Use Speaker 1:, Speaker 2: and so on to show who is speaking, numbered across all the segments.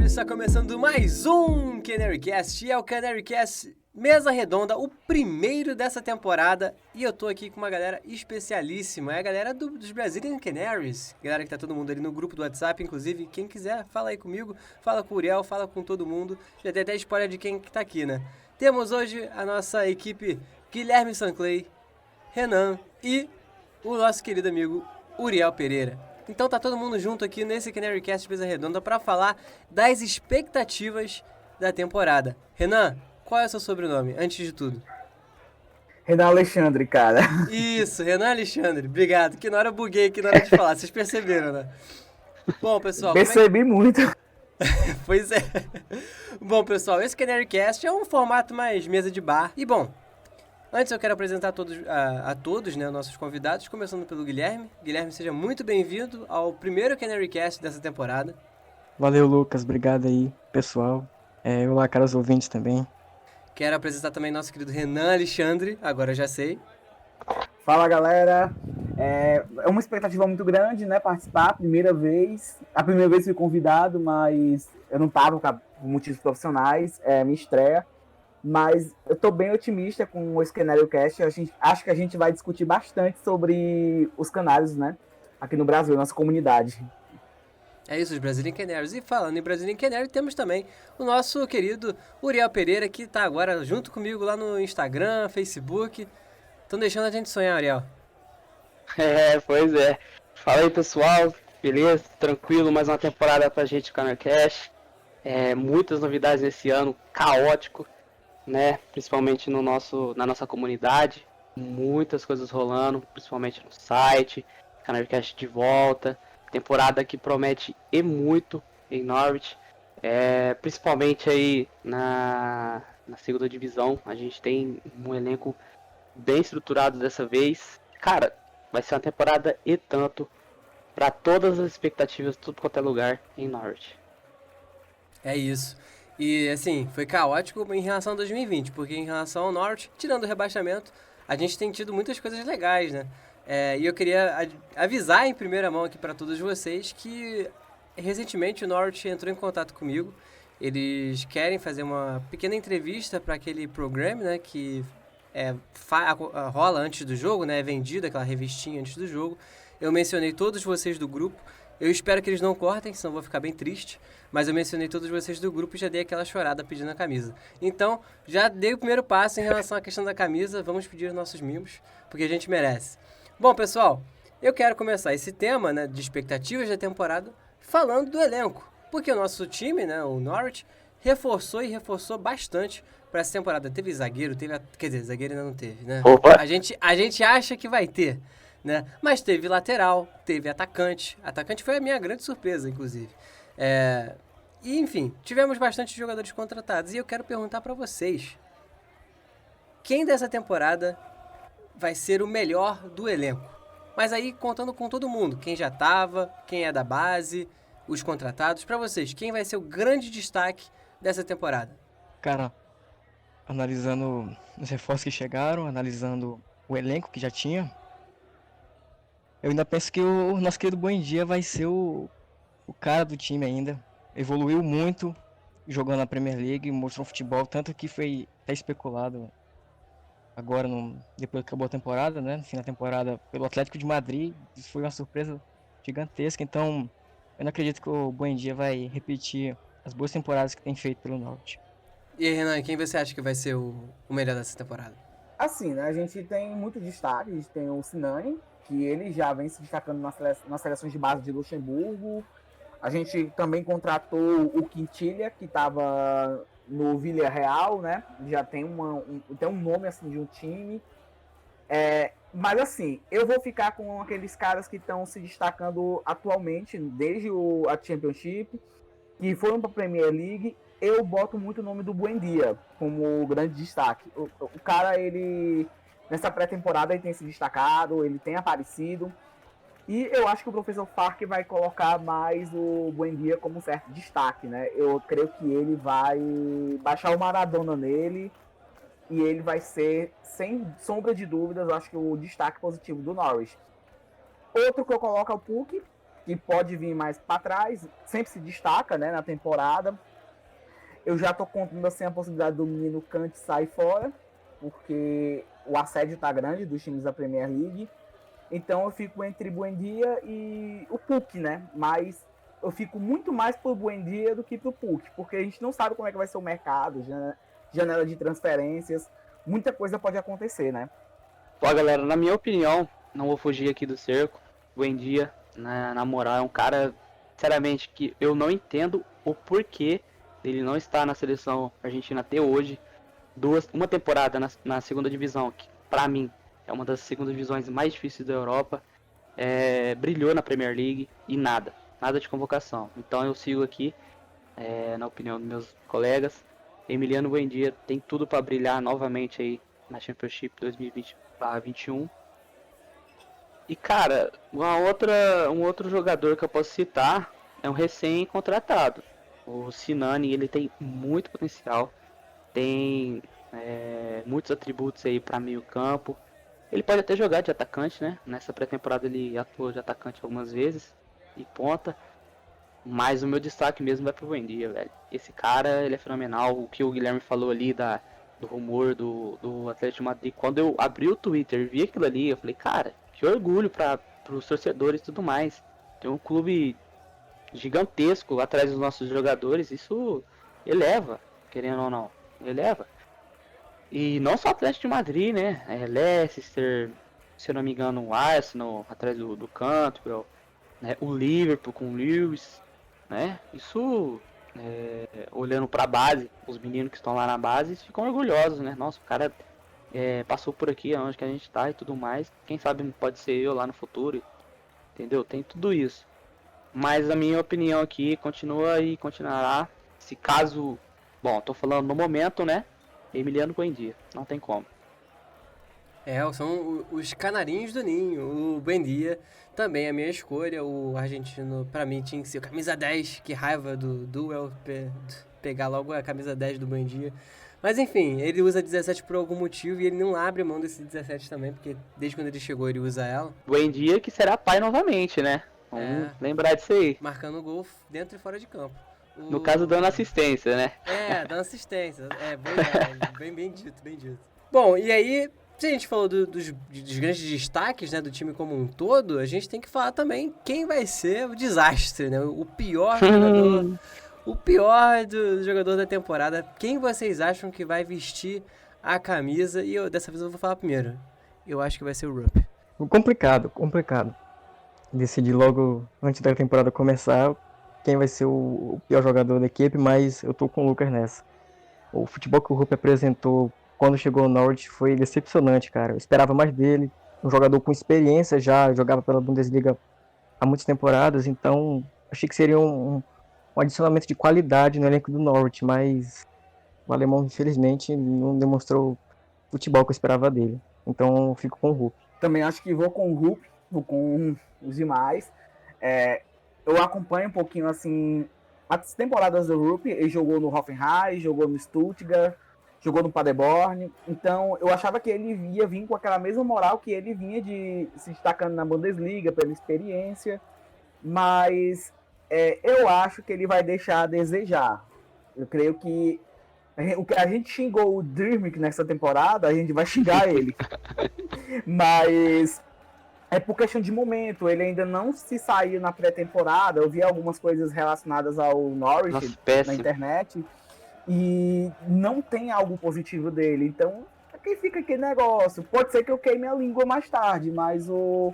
Speaker 1: Está começando mais um CanaryCast, e é o CanaryCast Mesa Redonda, o primeiro dessa temporada, e eu tô aqui com uma galera especialíssima, é a galera dos Brazilian Canaries, galera que tá todo mundo ali no grupo do WhatsApp, inclusive, quem quiser, fala aí comigo, fala com o Uriel, fala com todo mundo, já tem até spoiler de quem que tá aqui, né? Temos hoje a nossa equipe Guilherme Sanclay, Renan e o nosso querido amigo Uriel Pereira. Então tá todo mundo junto aqui nesse CanaryCast Mesa Redonda para falar das expectativas da temporada. Renan, qual é o seu sobrenome, antes de tudo?
Speaker 2: Renan Alexandre, cara.
Speaker 1: Isso, Renan Alexandre, obrigado. Que na hora eu buguei aqui na hora de falar, vocês perceberam, né? Bom, pessoal, como é que...
Speaker 2: Percebi muito.
Speaker 1: Pois é. Bom, pessoal, esse CanaryCast é um formato mais mesa de bar. E, bom, antes eu quero apresentar a todos, né, nossos convidados, começando pelo Guilherme. Guilherme, seja muito bem-vindo ao primeiro CanaryCast dessa temporada.
Speaker 3: Valeu, Lucas. Obrigado aí, pessoal. Olá, caros ouvintes também.
Speaker 1: Quero apresentar também nosso querido Renan Alexandre, agora eu já sei.
Speaker 2: Fala, galera. É uma expectativa muito grande, né? Participar, a primeira vez fui convidado, mas eu não estava por motivos profissionais, minha estreia. Mas eu estou bem otimista com o CanaryCast. Acho que a gente vai discutir bastante sobre os canários, né? Aqui no Brasil, nossa comunidade.
Speaker 1: É isso, os Brazilian Canaries. E falando em Brazilian Canary, temos também o nosso querido Uriel Pereira, que está agora junto comigo lá no Instagram, Facebook. Estão deixando a gente sonhar, Uriel.
Speaker 4: Pois é. Fala aí, pessoal. Beleza? Tranquilo, mais uma temporada pra gente do CanaryCast. Muitas novidades nesse ano, caótico, né? Principalmente na nossa comunidade. Muitas coisas rolando, principalmente no site. CanaryCast de volta. Temporada que promete e muito em Norwich. Principalmente aí na segunda divisão. A gente tem um elenco bem estruturado dessa vez. Cara, vai ser uma temporada e tanto para todas as expectativas, tudo quanto é lugar em Norwich.
Speaker 1: É isso. E assim, foi caótico em relação a 2020, porque em relação ao Norte, tirando o rebaixamento, a gente tem tido muitas coisas legais, né? E eu queria avisar em primeira mão aqui para todos vocês que recentemente o Norte entrou em contato comigo. Eles querem fazer uma pequena entrevista para aquele programa, né, que rola antes do jogo, né, é vendido aquela revistinha antes do jogo. Eu mencionei todos vocês do grupo. Eu espero que eles não cortem, senão eu vou ficar bem triste. Mas eu mencionei todos vocês do grupo e já dei aquela chorada pedindo a camisa. Então, já dei o primeiro passo em relação à questão da camisa. Vamos pedir os nossos mimos, porque a gente merece. Bom, pessoal, eu quero começar esse tema, né, de expectativas da temporada falando do elenco. Porque o nosso time, né, o Norwich, reforçou bastante para essa temporada. Teve zagueiro, quer dizer, zagueiro ainda não teve, né?
Speaker 4: Opa!
Speaker 1: A gente acha que vai ter, né? Mas teve lateral, teve atacante. Atacante foi a minha grande surpresa, inclusive. E, enfim, tivemos bastante jogadores contratados. E eu quero perguntar para vocês: quem dessa temporada vai ser o melhor do elenco? Mas aí contando com todo mundo, quem já estava, quem é da base, os contratados. Para vocês, quem vai ser o grande destaque dessa temporada?
Speaker 3: Cara, analisando os reforços que chegaram, analisando o elenco que já tinha, eu ainda penso que o nosso querido Buendia vai ser o cara do time ainda. Evoluiu muito jogando na Premier League, mostrou futebol, tanto que foi até especulado agora, depois que acabou a temporada, né? No fim da temporada, pelo Atlético de Madrid. Isso foi uma surpresa gigantesca. Então, eu não acredito que o Buendia vai repetir as boas temporadas que tem feito pelo Norte.
Speaker 1: E aí, Renan, quem você acha que vai ser o melhor dessa temporada?
Speaker 2: Assim, né? A gente tem muito destaque. A gente tem o Sinani, que ele já vem se destacando nas seleções de base de Luxemburgo. A gente também contratou o Quintilha, que estava no Villarreal, né? Já tem tem um nome assim de um time. Mas assim, eu vou ficar com aqueles caras que estão se destacando atualmente, desde a Championship, que foram para a Premier League. Eu boto muito o nome do Buendia como grande destaque. O cara, ele nessa pré-temporada ele tem se destacado, ele tem aparecido. E eu acho que o professor Fark vai colocar mais o Buendia como um certo destaque, né? Eu creio que ele vai baixar o Maradona nele e ele vai ser, sem sombra de dúvidas, eu acho que o destaque positivo do Norwich. Outro que eu coloco é o Puk, que pode vir mais para trás, sempre se destaca, né, na temporada. Eu já tô contando assim a possibilidade do menino Kant sair fora, porque o assédio tá grande dos times da Premier League. Então eu fico entre Buendia e o Puk, né? Mas eu fico muito mais pro Buendia do que pro Puk, porque a gente não sabe como é que vai ser o mercado, janela de transferências, muita coisa pode acontecer, né?
Speaker 4: Ó, galera, na minha opinião, não vou fugir aqui do cerco. Buendia, na moral, é um cara, sinceramente, que eu não entendo o porquê dele não estar na seleção argentina até hoje. Uma temporada na segunda divisão, que pra mim é uma das segundas divisões mais difíceis da Europa. Brilhou na Premier League e nada de convocação. Então eu sigo aqui, na opinião dos meus colegas, Emiliano Buendia tem tudo para brilhar novamente aí na Championship 2020/21. E cara, um outro jogador que eu posso citar é um recém-contratado. O Sinani, ele tem muito potencial, tem muitos atributos aí para meio campo. Ele pode até jogar de atacante, né? Nessa pré-temporada ele atuou de atacante algumas vezes e ponta. Mas o meu destaque mesmo vai pro Buendia, velho. Esse cara, ele é fenomenal. O que o Guilherme falou ali do rumor do Atlético de Madrid. Quando eu abri o Twitter e vi aquilo ali, eu falei, cara, que orgulho pros torcedores e tudo mais. Tem um clube gigantesco atrás dos nossos jogadores. Isso eleva, querendo ou não. Eleva. E não só o Atlético de Madrid, né? Leicester, se eu não me engano, o Arsenal atrás do Cantwell, né? O Liverpool com o Lewis, né? Isso, olhando para a base, os meninos que estão lá na base ficam orgulhosos, né? Nossa, o cara passou por aqui, onde que a gente tá e tudo mais. Quem sabe pode ser eu lá no futuro, entendeu? Tem tudo isso. Mas a minha opinião aqui continua e continuará. Se caso, bom, tô falando no momento, né? Emiliano Buendia, não tem como.
Speaker 1: São os canarinhos do ninho. O Buendia também é a minha escolha. O argentino, pra mim, tinha que ser o camisa 10. Que raiva do Duel pegar logo a camisa 10 do Buendia. Mas enfim, ele usa 17 por algum motivo e ele não abre mão desse 17 também, porque desde quando ele chegou ele usa ela.
Speaker 4: Buendia que será pai novamente, né? Vamos lembrar disso aí.
Speaker 1: Marcando gol dentro e fora de campo.
Speaker 4: No caso, dando assistência, né?
Speaker 1: Dando assistência. Bem dito, bem dito. Bom, e aí, se a gente falou dos grandes destaques, né, do time como um todo, a gente tem que falar também quem vai ser o desastre, né? O pior jogador, o pior do jogador da temporada. Quem vocês acham que vai vestir a camisa? E dessa vez eu vou falar primeiro. Eu acho que vai ser o Rupp.
Speaker 3: Complicado. Decidir logo antes da temporada começar quem vai ser o pior jogador da equipe, mas eu tô com o Lucas nessa. O futebol que o Rupp apresentou quando chegou no Norwich foi decepcionante, cara. Eu esperava mais dele. Um jogador com experiência, já jogava pela Bundesliga há muitas temporadas, então achei que seria um adicionamento de qualidade no elenco do Norwich, mas o alemão, infelizmente, não demonstrou o futebol que eu esperava dele. Então eu fico com o Rupp.
Speaker 2: Também acho que vou com o Rupp, vou com os demais. Eu acompanho um pouquinho, assim, as temporadas do Rupp. Ele jogou no Hoffenheim, jogou no Stuttgart, jogou no Paderborn. Então, eu achava que ele ia vir com aquela mesma moral que ele vinha de se destacando na Bundesliga, pela experiência. Mas eu acho que ele vai deixar a desejar. Eu creio que o que a gente xingou o Dreamic nessa temporada, a gente vai xingar ele. Mas é por questão de momento, ele ainda não se saiu na pré-temporada. Eu vi algumas coisas relacionadas ao Norwich na internet e não tem algo positivo dele. Então, aqui fica aquele negócio. Pode ser que eu queime a língua mais tarde, mas o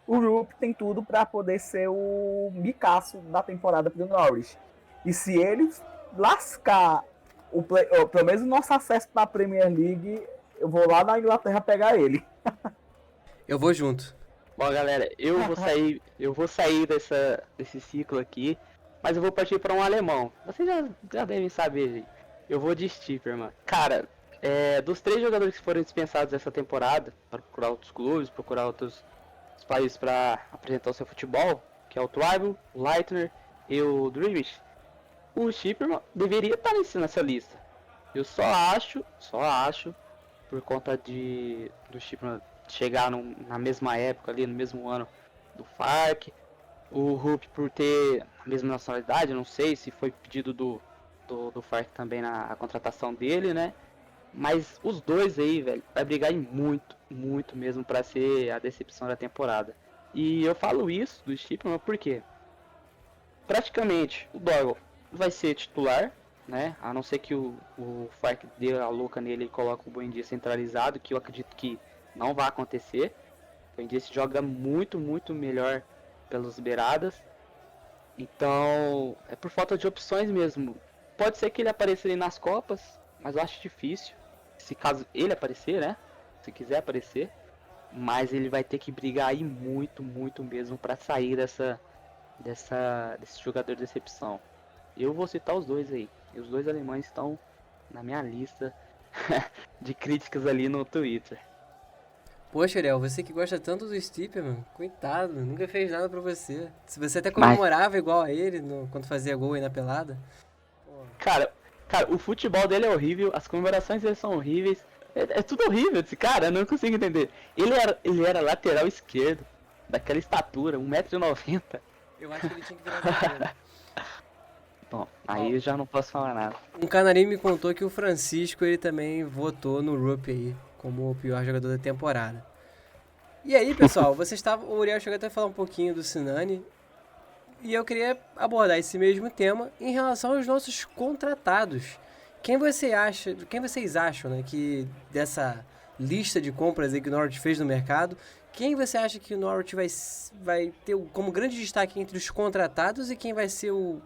Speaker 2: Rupp tem tudo para poder ser o micaço da temporada pro Norwich. E se ele lascar pelo menos o nosso acesso para a Premier League, eu vou lá na Inglaterra pegar ele.
Speaker 1: Eu vou junto.
Speaker 4: Bom, galera, eu vou sair desse ciclo aqui, mas eu vou partir para um alemão. Vocês já devem saber. Eu vou de Stiepermann. Cara, dos 3 jogadores que foram dispensados essa temporada, para procurar outros clubes, procurar outros países para apresentar o seu futebol, que é o Twybull, o Leitner e o Dreamish, o Stiepermann deveria estar nessa lista. Eu só acho, por conta do Stiepermann chegar na mesma época ali, no mesmo ano do Farc, O Rupp, por ter a mesma nacionalidade, não sei se foi pedido do Fark também na contratação dele, né? Mas os dois aí, velho, vai brigar em muito, muito mesmo pra ser a decepção da temporada. E eu falo isso do Shipman porque praticamente o Doyle vai ser titular, né? A não ser que o Fark dê a louca nele e coloque o Buendia centralizado, que eu acredito que não vai acontecer. O Buendia se joga muito, muito melhor pelas beiradas. Então, é por falta de opções mesmo. Pode ser que ele apareça ali nas Copas, mas eu acho difícil. Se caso ele aparecer, né? Se quiser aparecer. Mas ele vai ter que brigar aí muito, muito mesmo para sair desse jogador de decepção. Eu vou citar os dois aí. E os dois alemães estão na minha lista de críticas ali no Twitter.
Speaker 1: Poxa, Ariel, você que gosta tanto do Stipe, mano, coitado, nunca fez nada pra você. Se você até comemorava igual a ele quando fazia gol aí na pelada.
Speaker 4: Cara, o futebol dele é horrível, as comemorações dele são horríveis. É tudo horrível esse cara, eu não consigo entender. Ele era lateral esquerdo, daquela estatura, 1,90 m.
Speaker 1: Eu acho que ele tinha que virar zagueiro.
Speaker 4: Bom, aí eu já não posso falar nada.
Speaker 1: Um canarinho me contou que o Francisco, ele também votou no Rupp aí, como o pior jogador da temporada. E aí, pessoal, o Uriel chegou até a falar um pouquinho do Sinani, e eu queria abordar esse mesmo tema em relação aos nossos contratados. Quem vocês acham, né, que dessa lista de compras aí que o Norwich fez no mercado, quem você acha que o Norwich vai ter como grande destaque entre os contratados e quem vai ser o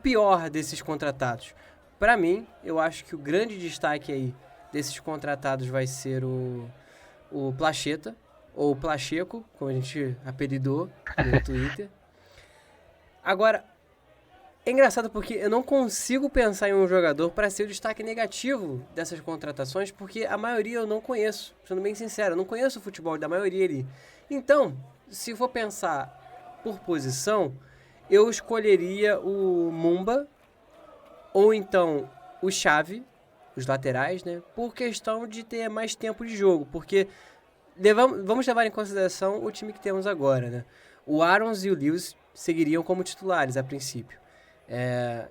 Speaker 1: pior desses contratados? Para mim, eu acho que o grande destaque aí desses contratados vai ser o Placheta, ou Placheco, como a gente apelidou no Twitter. Agora, é engraçado porque eu não consigo pensar em um jogador para ser o destaque negativo dessas contratações, porque a maioria eu não conheço, sendo bem sincero, eu não conheço o futebol da maioria ali. Então, se for pensar por posição, eu escolheria o Mumba, ou então o Xavi, os laterais, né? Por questão de ter mais tempo de jogo, porque vamos levar em consideração o time que temos agora, né? O Arons e o Lewis seguiriam como titulares a princípio.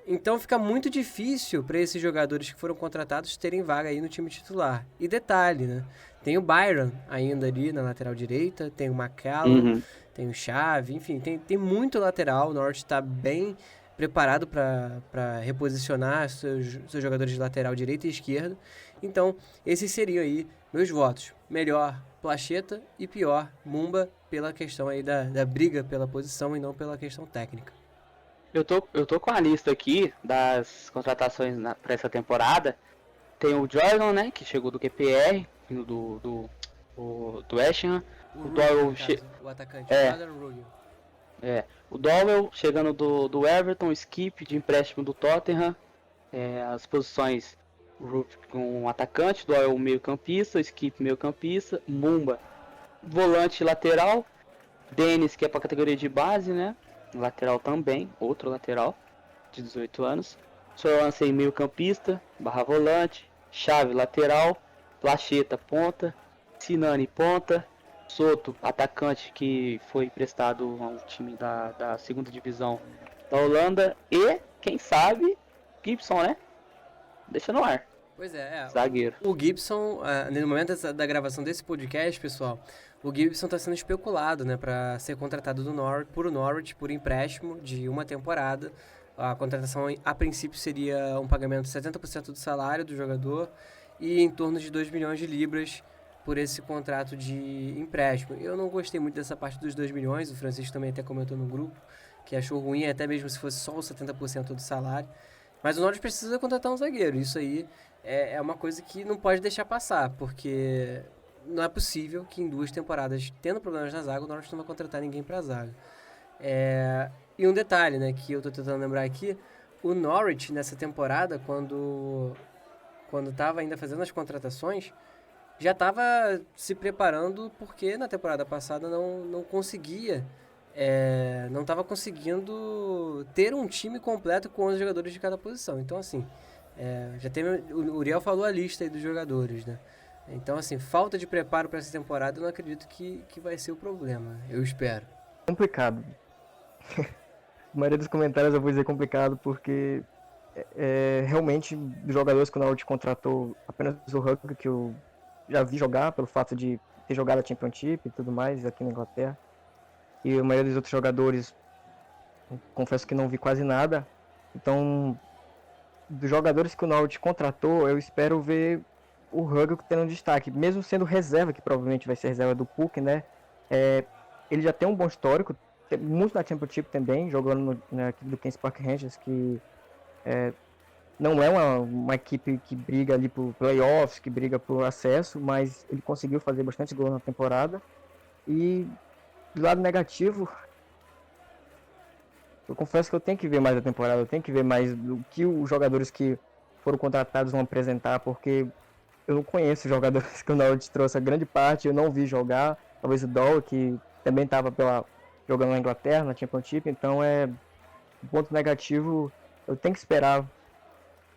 Speaker 1: Então fica muito difícil para esses jogadores que foram contratados terem vaga aí no time titular. E detalhe, né? Tem o Byron ainda ali na lateral direita, tem o McCallum, tem o Xavi, enfim, tem muito lateral. O Norwich está bem preparado para reposicionar seus jogadores de lateral direita e esquerda. Então, esses seriam aí meus votos. Melhor, Placheta, e pior, Mumba, pela questão aí da briga pela posição e não pela questão técnica.
Speaker 4: Eu tô com a lista aqui das contratações para essa temporada. Tem o Jordan, né, que chegou do QPR, vindo do West Ham. O Dowell,
Speaker 1: o atacante,
Speaker 4: o Dowell chegando do Everton, o Skip de empréstimo do Tottenham. As posições, o Rupp com atacante, o Dowell meio campista, o Skip meio campista, Mumba volante lateral, Dennis, que é para categoria de base, né, lateral também, outro lateral de 18 anos, Swansea meio campista, barra volante, Xavi lateral, Placheta ponta, Sinani ponta, Soto atacante que foi emprestado ao time da segunda divisão da Holanda e, quem sabe, Gibson, né? Deixa no ar.
Speaker 1: Pois é.
Speaker 4: Zagueiro.
Speaker 1: O Gibson, no momento da gravação desse podcast, pessoal, o Gibson está sendo especulado, né, para ser contratado por Norwich por empréstimo de uma temporada. A contratação, a princípio, seria um pagamento de 70% do salário do jogador e em torno de 2 milhões de libras por esse contrato de empréstimo. Eu não gostei muito dessa parte dos 2 milhões, o Francisco também até comentou no grupo que achou ruim, até mesmo se fosse só os 70% do salário. Mas o Norwich precisa contratar um zagueiro, isso aí é uma coisa que não pode deixar passar, porque não é possível que em 2 temporadas, tendo problemas na zaga, o Norwich não vai contratar ninguém para a zaga. E um detalhe, né, que eu estou tentando lembrar aqui, o Norwich nessa temporada, quando estava ainda fazendo as contratações, já estava se preparando porque na temporada passada não conseguia, não estava conseguindo ter um time completo com 11 jogadores de cada posição. Então, assim, o Uriel falou a lista aí dos jogadores, né? Então, assim, falta de preparo para essa temporada, eu não acredito que vai ser o problema. Eu espero.
Speaker 3: Complicado. A maioria dos comentários eu vou dizer complicado, porque realmente dos jogadores que o Náutico contratou, apenas o Hug, que eu já vi jogar, pelo fato de ter jogado a Championship e tudo mais aqui na Inglaterra. E a maioria dos outros jogadores, confesso que não vi quase nada. Então, dos jogadores que o Náutico contratou, eu espero ver o Hug tendo um destaque, mesmo sendo reserva, que provavelmente vai ser reserva do Puck, né? Ele já tem um bom histórico, muito na Championship também, jogando na equipe do Queen's Park Rangers, que não é uma equipe que briga ali por playoffs, que briga por acesso, mas ele conseguiu fazer bastante gol na temporada. E do lado negativo, eu confesso que eu tenho que ver mais a temporada, eu tenho que ver mais o que os jogadores que foram contratados vão apresentar, porque eu não conheço jogadores que o Náutico trouxe a grande parte, eu não vi jogar, talvez o Doll, que também estava jogando na Inglaterra, na Championship, então um ponto negativo, eu tenho que esperar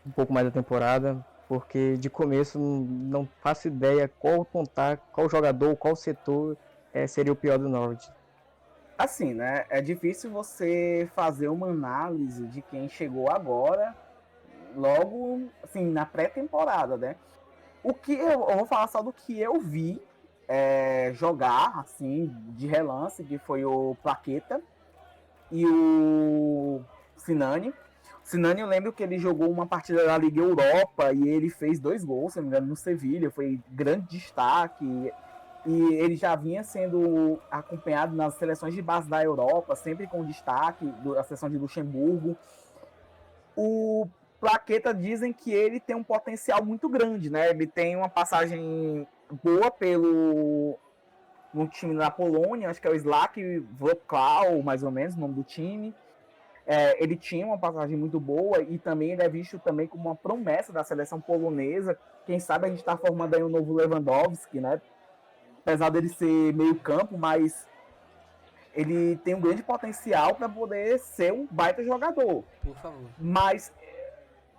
Speaker 3: um pouco mais da temporada, porque de começo não faço ideia qual apontar, qual jogador, qual setor seria o pior do Norwich.
Speaker 2: Assim, né? É difícil você fazer uma análise de quem chegou agora, logo, assim, na pré-temporada, né? O que eu vou falar só do que eu vi jogar, assim, de relance, que foi o Plaqueta e o Sinani. Sinani, eu lembro que ele jogou uma partida da Liga Europa e ele fez 2 gols, se não me engano, no Sevilha, foi grande destaque. E ele já vinha sendo acompanhado nas seleções de base da Europa, sempre com destaque da seleção de Luxemburgo. O Plaqueta dizem que ele tem um potencial muito grande, né? Ele tem uma passagem boa no time da Polônia, acho que é o Slak Wrocław, mais ou menos, o nome do time. Ele tinha uma passagem muito boa e também ele é visto também como uma promessa da seleção polonesa. Quem sabe a gente está formando aí um novo Lewandowski, né? Apesar dele ser meio campo, mas ele tem um grande potencial para poder ser um baita jogador.
Speaker 1: Por favor.
Speaker 2: Mas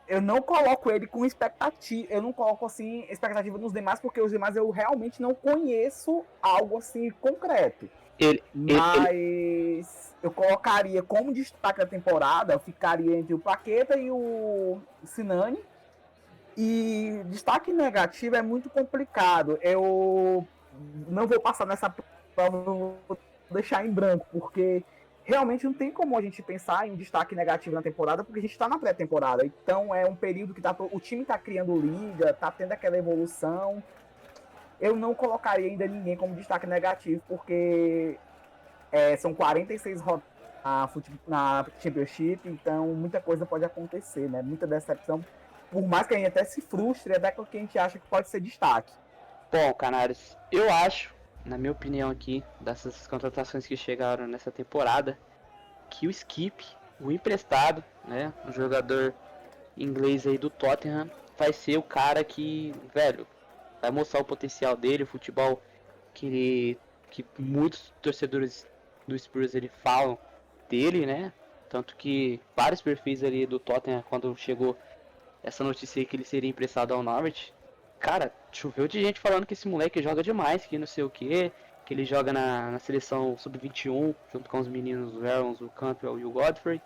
Speaker 2: eu não coloco ele com expectativa, eu não coloco assim expectativa nos demais, porque os demais eu realmente não conheço algo assim concreto. Mas eu colocaria como destaque da temporada, eu ficaria entre o Paqueta e o Sinani. E destaque negativo é muito complicado. Eu não vou passar nessa prova, vou deixar em branco, porque realmente não tem como a gente pensar em um destaque negativo na temporada, porque a gente está na pré-temporada. Então é um período que o time está criando liga, está tendo aquela evolução. Eu não colocaria ainda ninguém como destaque negativo, porque são 46 rodadas na Championship, então muita coisa pode acontecer, né? Muita decepção. Por mais que a gente até se frustre, até com o que a gente acha que pode ser destaque.
Speaker 4: Bom, Canários, eu acho, na minha opinião aqui, dessas contratações que chegaram nessa temporada, que o Skip, o emprestado, né, um jogador inglês aí do Tottenham, vai ser o cara que, velho, vai mostrar o potencial dele, o futebol que muitos torcedores do Spurs ele falam dele, né? Tanto que vários perfis ali do Tottenham, quando chegou essa notícia aí que ele seria emprestado ao Norwich, cara, choveu de gente falando que esse moleque joga demais, que não sei o que ele joga na seleção sub-21, junto com os meninos, o Aarons, o Campbell e o Godfrey,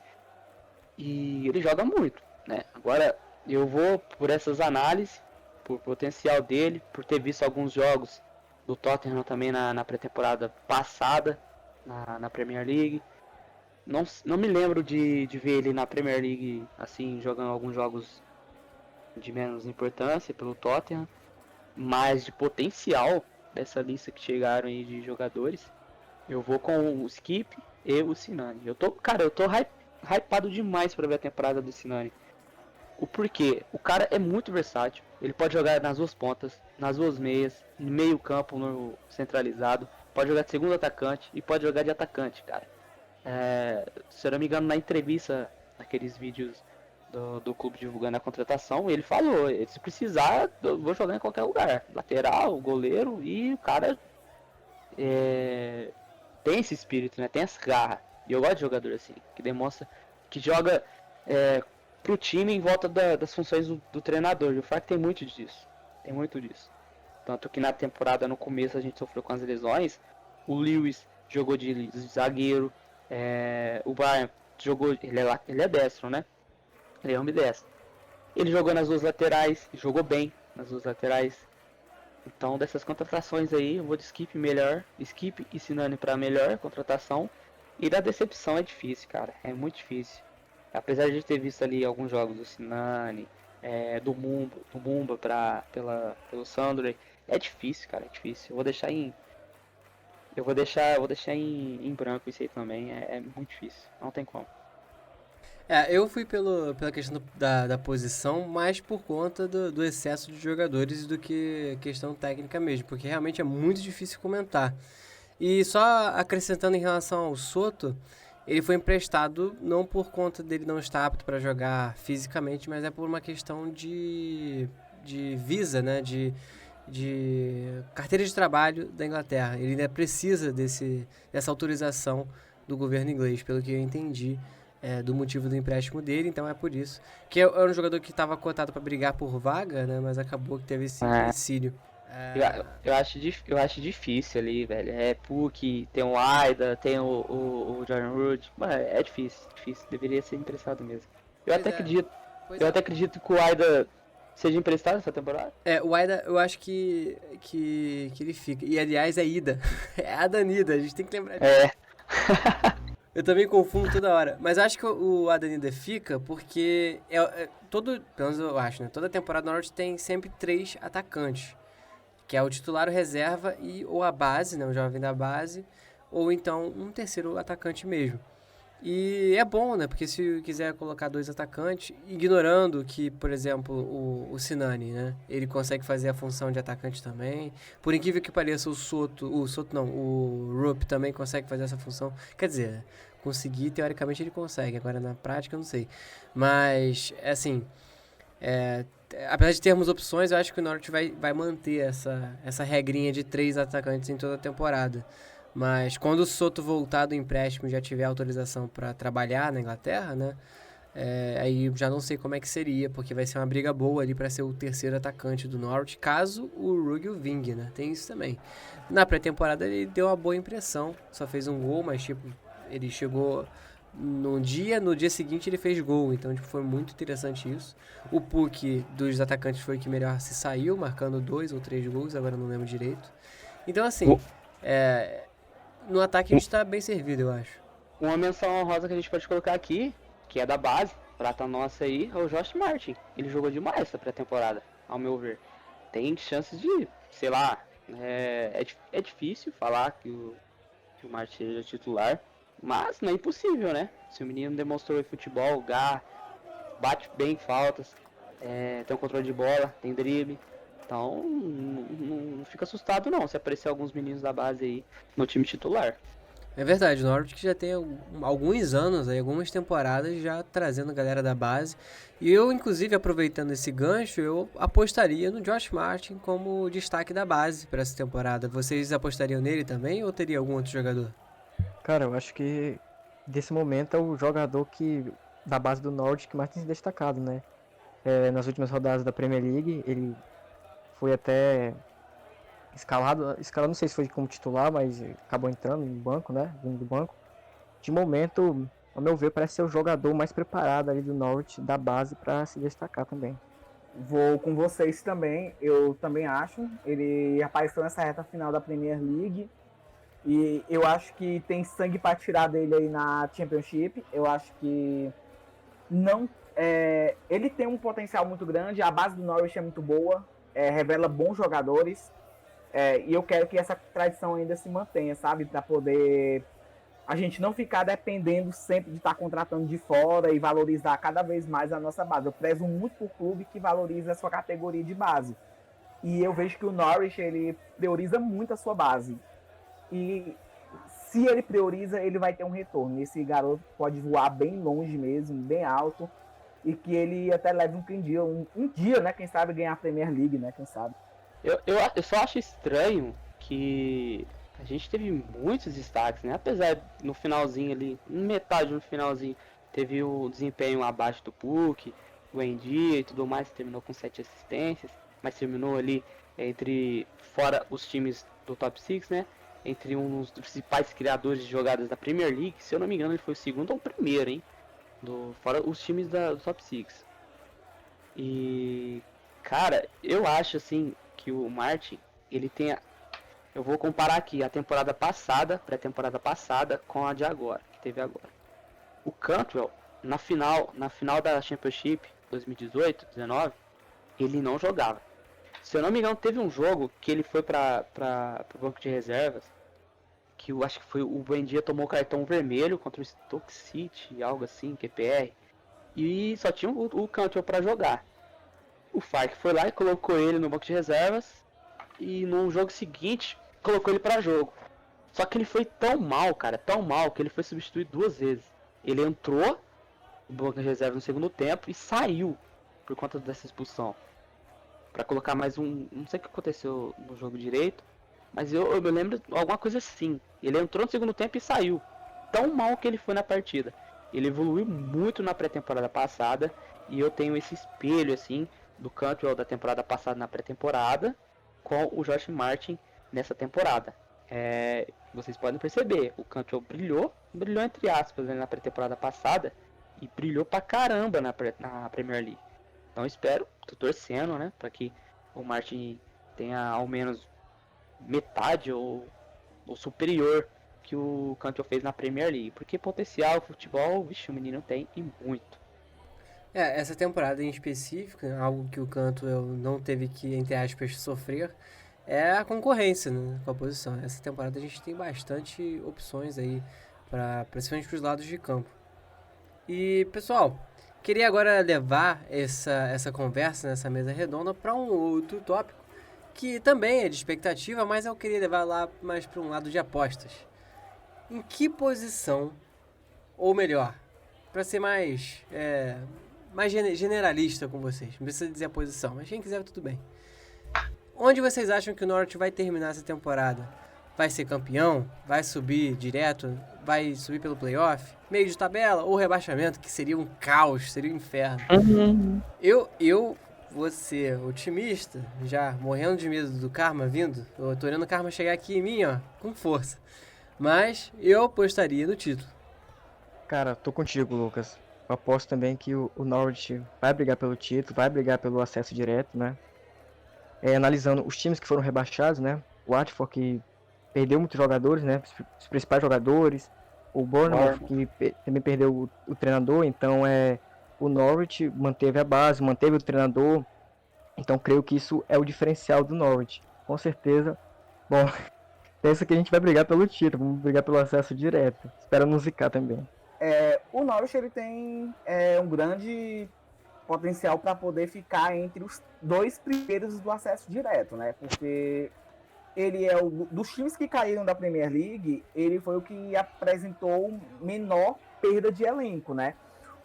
Speaker 4: e ele joga muito, né? Agora, eu vou por essas análises, por potencial dele, por ter visto alguns jogos do Tottenham também na pré-temporada passada, na Premier League. Não me lembro de ver ele na Premier League, assim, jogando alguns jogos de menos importância pelo Tottenham, mas de potencial dessa lista que chegaram aí de jogadores, eu vou com o Skip e o Sinani. Eu tô hypado demais para ver a temporada do Sinani. O porquê? O cara é muito versátil, ele pode jogar nas duas pontas, nas duas meias, no meio campo no centralizado, pode jogar de segundo atacante e pode jogar de atacante, cara. Se eu não me engano, na entrevista, naqueles vídeos do clube divulgando a contratação, ele falou, se precisar, eu vou jogar em qualquer lugar, lateral, goleiro, e o cara tem esse espírito, né? Tem essa garra. E eu gosto de jogador assim, que demonstra que joga pro time em volta das funções do treinador. E o Frank tem muito disso. Tanto que na temporada, no começo, a gente sofreu com as lesões. O Lewis jogou de zagueiro, O Bayern jogou, ele é destro, né? Ele é ambidestro. Ele jogou nas duas laterais, jogou bem nas duas laterais. Então, dessas contratações aí, eu vou de Skip melhor, Skip e Sinani para melhor contratação. E da decepção é difícil, cara, é muito difícil. Apesar de ter visto ali alguns jogos do Sinani, do Mumba pelo Sandro, é difícil, cara, é difícil. Eu vou deixar em branco isso aí também, é muito difícil, não tem como.
Speaker 1: Eu fui pela questão da posição, mais por conta do excesso de jogadores do que questão técnica mesmo, porque realmente é muito difícil comentar. E só acrescentando em relação ao Soto, ele foi emprestado não por conta dele não estar apto para jogar fisicamente, mas é por uma questão de visa, né? De carteira de trabalho da Inglaterra. Ele ainda precisa dessa autorização do governo inglês, pelo que eu entendi. Do motivo do empréstimo dele, então é por isso. Que era um jogador que estava cotado para brigar por vaga, né? Mas acabou que teve esse empecilho.
Speaker 4: Eu acho difícil ali, velho. Puck, tem o Aida, tem o Jordan Root. Mano, é difícil. Deveria ser emprestado mesmo. Eu até acredito que o Aida seja emprestado essa temporada.
Speaker 1: O Aida, eu acho que ele fica. E aliás, é Ida. É a Danida, a gente tem que lembrar disso. Eu também confundo toda hora. Mas eu acho que o Adanida fica porque pelo menos eu acho, né? Toda temporada do Norte tem sempre 3 atacantes. Que é o titular, o reserva ou a base, né? O jovem da base. Ou então um terceiro atacante mesmo. E é bom, né? Porque se quiser colocar 2 atacantes, ignorando que, por exemplo, o Sinani, né? Ele consegue fazer a função de atacante também. Por incrível que pareça, o Rupp também consegue fazer essa função. Quer dizer, conseguir, teoricamente ele consegue. Agora, na prática, eu não sei. Mas, assim, apesar de termos opções, eu acho que o Norwich vai manter essa regrinha de 3 atacantes em toda a temporada. Mas quando o Soto voltar do empréstimo e já tiver autorização para trabalhar na Inglaterra, né? Aí eu já não sei como é que seria, porque vai ser uma briga boa ali para ser o terceiro atacante do Norwich, caso o Ruggiel vingue, né? Tem isso também. Na pré-temporada ele deu uma boa impressão, só fez um gol, mas tipo, ele chegou no dia seguinte ele fez gol, então tipo, foi muito interessante isso. O Puck dos atacantes foi o que melhor se saiu, marcando 2 ou 3 gols, agora não lembro direito. Então assim, no ataque a gente tá bem servido, eu acho.
Speaker 4: Uma menção honrosa que a gente pode colocar aqui, que é da base, prata nossa aí, é o Josh Martin. Ele jogou demais essa pré-temporada, ao meu ver. Tem chances de, sei lá, é difícil falar que o Martin seja titular, mas não é impossível, né? Se o menino demonstrou futebol, bate bem faltas, tem um controle de bola, tem drible. Então, não fica assustado não se aparecer alguns meninos da base aí no time titular.
Speaker 1: É verdade, o Norwich que já tem alguns anos, aí, algumas temporadas já trazendo a galera da base. E eu, inclusive, aproveitando esse gancho, eu apostaria no Josh Martin como destaque da base para essa temporada. Vocês apostariam nele também ou teria algum outro jogador?
Speaker 3: Cara, eu acho que desse momento é o jogador da base do Norwich que mais tem se destacado, né? Nas últimas rodadas da Premier League, ele foi até escalado, não sei se foi como titular, mas acabou entrando no banco, né? Vindo do banco. De momento, ao meu ver, parece ser o jogador mais preparado ali do Norwich, da base, para se destacar também.
Speaker 2: Vou com vocês também, eu também acho. Ele apareceu nessa reta final da Premier League e eu acho que tem sangue para tirar dele aí na Championship. Eu acho que não, ele tem um potencial muito grande, a base do Norwich é muito boa, revela bons jogadores. E eu quero que essa tradição ainda se mantenha, sabe? Para poder a gente não ficar dependendo sempre de estar contratando de fora e valorizar cada vez mais a nossa base. Eu prezo muito por clube que valoriza a sua categoria de base. E eu vejo que o Norwich, ele prioriza muito a sua base. E se ele prioriza, ele vai ter um retorno. Esse garoto pode voar bem longe mesmo, bem alto. E que ele até leve um dia, né? Quem sabe ganhar a Premier League, né? Quem sabe.
Speaker 4: Eu só acho estranho que a gente teve muitos destaques, né? Apesar no finalzinho ali, metade no finalzinho, teve o desempenho abaixo do Puck, o Endia e tudo mais, terminou com 7 assistências, mas terminou ali fora os times do top 6, né? entre um dos principais criadores de jogadas da Premier League. Se eu não me engano, ele foi o segundo ou o primeiro, hein? Fora os times do Top 6. E, cara, eu acho assim que o Martin, ele tem. Eu vou comparar aqui a temporada passada, pré-temporada passada, com a de agora, que teve agora. O Cantwell, na final da Championship 2018-19, ele não jogava. Se eu não me engano, teve um jogo que ele foi para o banco de reservas, que eu acho que foi o Buendia tomou cartão vermelho contra o Stoke City, algo assim, QPR, e só tinha o Cantwell para jogar. O Fark foi lá e colocou ele no banco de reservas, e no jogo seguinte colocou ele para jogo. Só que ele foi tão mal, cara, tão mal, que ele foi substituído 2 vezes. Ele entrou no banco de reserva no segundo tempo e saiu por conta dessa expulsão. Pra colocar mais um. Não sei o que aconteceu no jogo direito, mas eu me lembro alguma coisa assim. Ele entrou no segundo tempo e saiu. Tão mal que ele foi na partida. Ele evoluiu muito na pré-temporada passada. E eu tenho esse espelho assim do Cantwell da temporada passada na pré-temporada com o Josh Martin nessa temporada. Vocês podem perceber, o Cantwell brilhou entre aspas, né, na pré-temporada passada e brilhou pra caramba na Premier League. Então espero, tô torcendo, né, para que o Martin tenha ao menos metade ou superior que o Cantwell fez na Premier League, porque potencial futebol, vixe, o menino tem e muito.
Speaker 1: Essa temporada em específico, algo que o Cantwell não teve que, entre aspas, sofrer, é a concorrência, né, com a posição. Essa temporada a gente tem bastante opções aí, principalmente para os lados de campo. E, pessoal, queria agora levar essa conversa nessa mesa redonda para um outro tópico, que também é de expectativa, mas eu queria levar lá mais para um lado de apostas. Em que posição, ou melhor, para ser mais generalista com vocês, não precisa dizer a posição, mas quem quiser tudo bem. Onde vocês acham que o Norwich vai terminar essa temporada? Vai ser campeão? Vai subir direto? Vai subir pelo playoff? Meio de tabela? Ou rebaixamento? Que seria um caos, seria um inferno. Eu vou ser otimista, já morrendo de medo do karma vindo. Eu tô olhando o karma chegar aqui em mim, ó, com força. Mas eu apostaria no título.
Speaker 3: Cara, tô contigo, Lucas. Eu aposto também que o Norwich vai brigar pelo título, vai brigar pelo acesso direto, né? Analisando os times que foram rebaixados, né? O Watford, que perdeu muitos jogadores, né? Os principais jogadores. O Bournemouth, que também perdeu o treinador. Então, o Norwich manteve a base, manteve o treinador. Então, creio que isso é o diferencial do Norwich. Com certeza. Bom, penso que a gente vai brigar pelo título, vamos brigar pelo acesso direto. Espero não zicar também.
Speaker 2: O Norwich ele tem um grande potencial para poder ficar entre os 2 primeiros do acesso direto, né? Porque ele é dos times que caíram da Premier League, ele foi o que apresentou menor perda de elenco, né?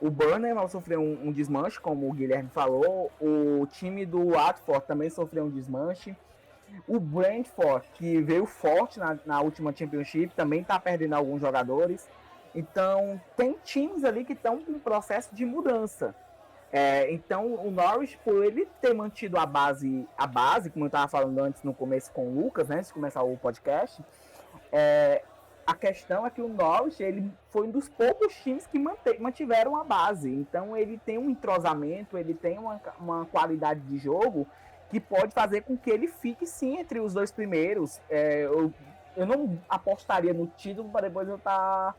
Speaker 2: O Burnham sofreu um desmanche, como o Guilherme falou. O time do Watford também sofreu um desmanche. O Brentford, que veio forte na última Championship, também está perdendo alguns jogadores. Então, tem times ali que estão com um processo de mudança. Então, o Norwich, por ele ter mantido a base, como eu estava falando antes no começo com o Lucas, né, antes de começar o podcast, a questão é que o Norwich ele foi um dos poucos times que mantiveram a base. Então, ele tem um entrosamento, ele tem uma qualidade de jogo que pode fazer com que ele fique, sim, entre os 2 primeiros. Eu não apostaria no título para depois eu estar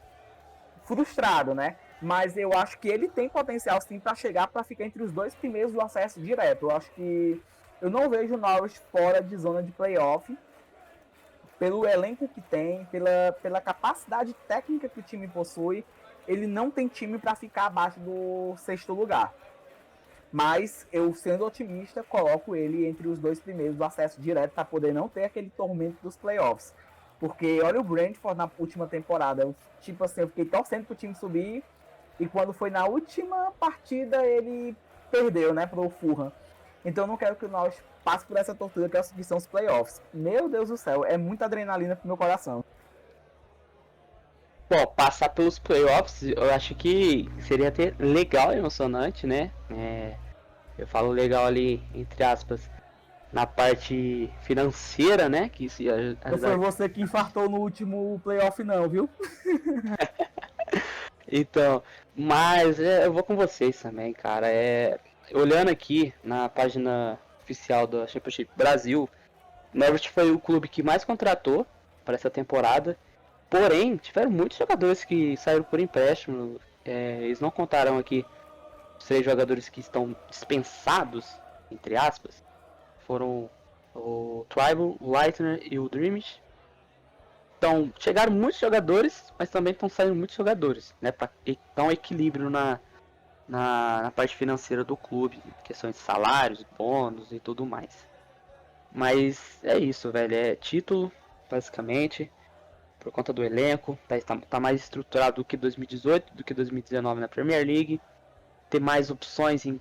Speaker 2: frustrado, né? Mas eu acho que ele tem potencial sim para ficar entre os 2 primeiros do acesso direto. Eu acho que eu não vejo o Norwich fora de zona de playoff, pelo elenco que tem, pela capacidade técnica que o time possui. Ele não tem time para ficar abaixo do 6º lugar. Mas eu, sendo otimista, coloco ele entre os 2 primeiros do acesso direto para poder não ter aquele tormento dos playoffs. Porque olha o Brentford na última temporada, eu fiquei torcendo pro time subir. E quando foi na última partida, ele perdeu, né, pro Fulham. Então eu não quero que o Norwich passe por essa tortura que são os playoffs. Meu Deus do céu, é muita adrenalina pro meu coração.
Speaker 4: Bom, passar pelos playoffs, eu acho que seria até legal e emocionante, né? Eu falo legal ali, entre aspas, na parte financeira, né? Que se
Speaker 2: Não foi você que infartou no último playoff, não, viu?
Speaker 4: Então, mas eu vou com vocês também, cara. Olhando aqui na página oficial da Championship Brasil, o Norwich foi o clube que mais contratou para essa temporada. Porém, tiveram muitos jogadores que saíram por empréstimo. Eles não contaram aqui os 3 jogadores que estão dispensados, entre aspas. Foram o Tribal, o Leitner e o Dreamish. Então, chegaram muitos jogadores, mas também estão saindo muitos jogadores, né? Para dar um equilíbrio na parte financeira do clube, questões de salários, bônus e tudo mais. Mas é isso, velho. É título, basicamente, por conta do elenco. Tá mais estruturado do que 2018, do que 2019 na Premier League. Ter mais opções em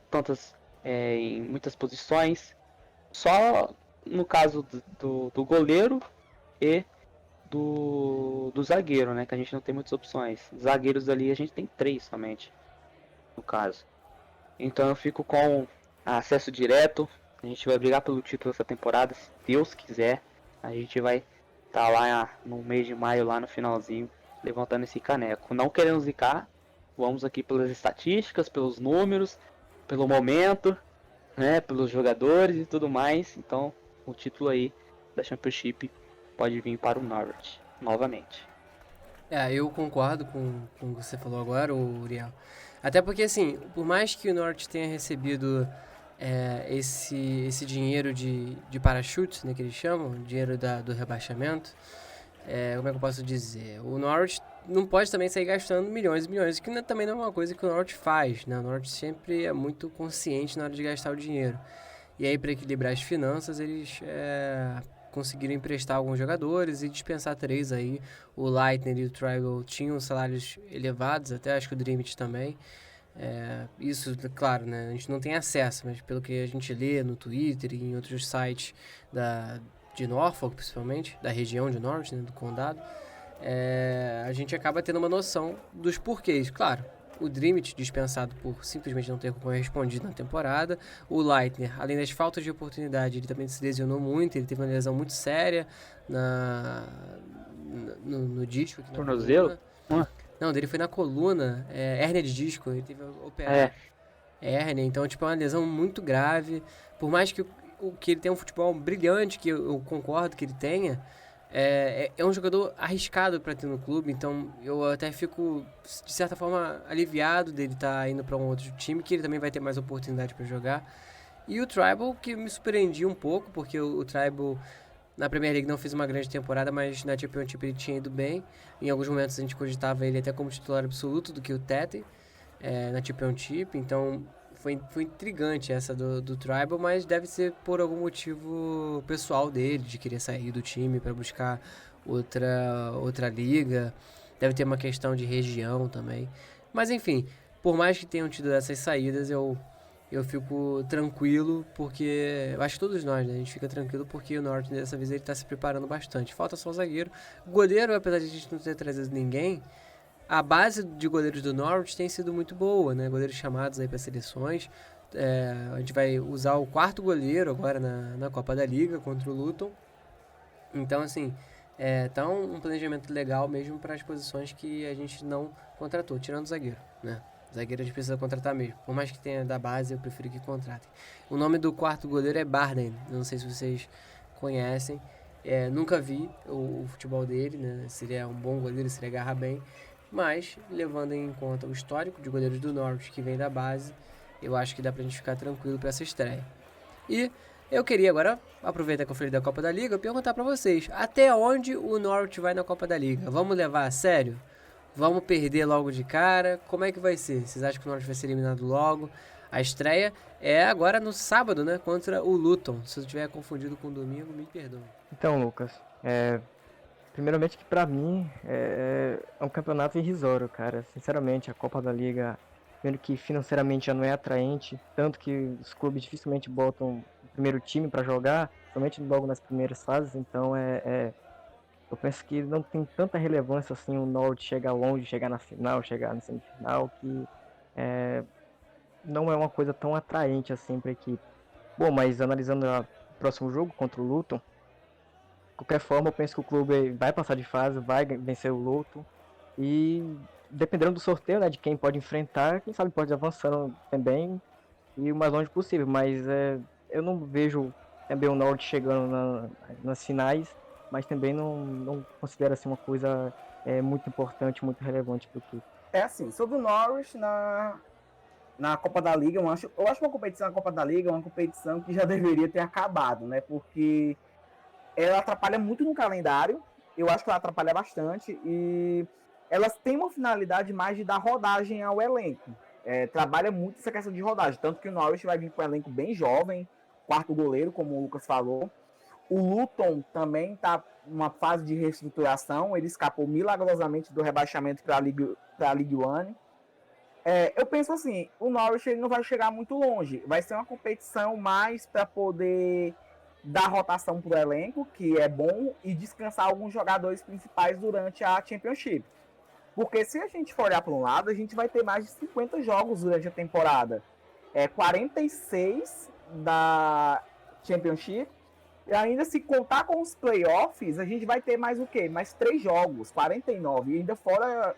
Speaker 4: muitas posições. Só no caso do goleiro e do zagueiro, né? Que a gente não tem muitas opções. Zagueiros ali a gente tem 3 somente, no caso. Então eu fico com acesso direto. A gente vai brigar pelo título essa temporada, se Deus quiser. A gente vai estar lá no mês de maio, lá no finalzinho, levantando esse caneco. Não querendo zicar, vamos aqui pelas estatísticas, pelos números, pelo momento, né? Pelos jogadores e tudo mais. Então o título aí da Championship pode vir para o Norwich novamente.
Speaker 1: Eu concordo com o que você falou agora, Uriel. Até porque, assim, por mais que o Norwich tenha recebido esse dinheiro de parachute, né, que eles chamam, dinheiro do rebaixamento, como é que eu posso dizer? O Norwich não pode também sair gastando milhões e milhões, que também não é uma coisa que o Norwich faz, né? O Norwich sempre é muito consciente na hora de gastar o dinheiro. E aí, para equilibrar as finanças, eles conseguiram emprestar alguns jogadores e dispensar 3 aí. O Leitner e o Tribal tinham salários elevados, até acho que o Dreamit também. Isso, claro, né? A gente não tem acesso, mas pelo que a gente lê no Twitter e em outros sites de Norfolk, principalmente, da região de Norwich, né, do condado, a gente acaba tendo uma noção dos porquês. Claro, o Dreamit dispensado por simplesmente não ter correspondido na temporada. O Leitner, além das faltas de oportunidade, ele também se lesionou muito. Ele teve uma lesão muito séria no disco.
Speaker 4: Tornozelo?
Speaker 1: Não, dele foi na coluna, hérnia de disco. Ele teve operado hérnia, então tipo, é uma lesão muito grave. Por mais que ele tenha um futebol brilhante, que eu concordo que ele tenha, é um jogador arriscado para ter no clube, então eu até fico, de certa forma, aliviado dele estar indo para um outro time, que ele também vai ter mais oportunidade para jogar. E o Tribal, que me surpreendia um pouco, porque o Tribal na Premier League não fez uma grande temporada, mas na Championship ele tinha ido bem. Em alguns momentos a gente cogitava ele até como titular absoluto do que o Tete na Championship, então foi intrigante essa do Tribal, mas deve ser por algum motivo pessoal dele, de querer sair do time para buscar outra liga. Deve ter uma questão de região também. Mas enfim, por mais que tenham tido essas saídas, eu fico tranquilo, porque eu acho que todos nós, né, a gente fica tranquilo porque o Norte dessa vez ele tá se preparando bastante. Falta só o zagueiro. Goleiro, apesar de a gente não ter trazido ninguém, a base de goleiros do Norwich tem sido muito boa, né? Goleiros chamados aí para seleções. A gente vai usar o 4º goleiro agora na Copa da Liga contra o Luton. Então, assim, tá um planejamento legal mesmo para as posições que a gente não contratou, tirando o zagueiro, né? Zagueiro a gente precisa contratar mesmo. Por mais que tenha da base, eu prefiro que contratem. O nome do 4º goleiro é Barden. Não sei se vocês conhecem. Nunca vi o futebol dele, né? Se ele é um bom goleiro, se ele agarra bem. Mas, levando em conta o histórico de goleiros do Norwich que vem da base, eu acho que dá pra gente ficar tranquilo pra essa estreia. E eu queria agora, aproveitar que eu falei da Copa da Liga, perguntar pra vocês, até onde o Norwich vai na Copa da Liga? Vamos levar a sério? Vamos perder logo de cara? Como é que vai ser? Vocês acham que o Norwich vai ser eliminado logo? A estreia é agora no sábado, né? Contra o Luton. Se eu estiver confundido com o domingo, me perdoe.
Speaker 3: Então, Lucas, primeiramente que pra mim é um campeonato irrisório, cara. Sinceramente, a Copa da Liga, vendo que financeiramente já não é atraente, tanto que os clubes dificilmente botam o primeiro time pra jogar, somente logo nas primeiras fases, então eu penso que não tem tanta relevância assim o Norwich chegar longe, chegar na final, chegar na semifinal, que não é uma coisa tão atraente assim pra equipe. Bom, mas analisando próximo jogo contra o Luton. De qualquer forma, eu penso que o clube vai passar de fase, vai vencer o Luton. E dependendo do sorteio, né, de quem pode enfrentar, quem sabe pode avançando também e o mais longe possível. Mas eu não vejo também o Norwich chegando nas finais, mas também não considero assim uma coisa muito importante, muito relevante para o clube.
Speaker 2: É assim, sobre o Norwich na Copa da Liga, eu acho uma competição na Copa da Liga uma competição que já deveria ter acabado, né? Porque ela atrapalha muito no calendário, eu acho que ela atrapalha bastante e elas têm uma finalidade mais de dar rodagem ao elenco. Trabalha muito essa questão de rodagem, tanto que o Norwich vai vir com um elenco bem jovem, quarto goleiro, como o Lucas falou. O Luton também está numa fase de reestruturação, ele escapou milagrosamente do rebaixamento para a League One. Eu penso assim, o Norwich ele não vai chegar muito longe, vai ser uma competição mais para poder dar rotação para o elenco, que é bom, e descansar alguns jogadores principais durante a Championship. Porque se a gente for olhar para um lado, a gente vai ter mais de 50 jogos durante a temporada. 46 da Championship. E ainda se contar com os playoffs, a gente vai ter mais o quê? Mais 3 jogos, 49. E ainda fora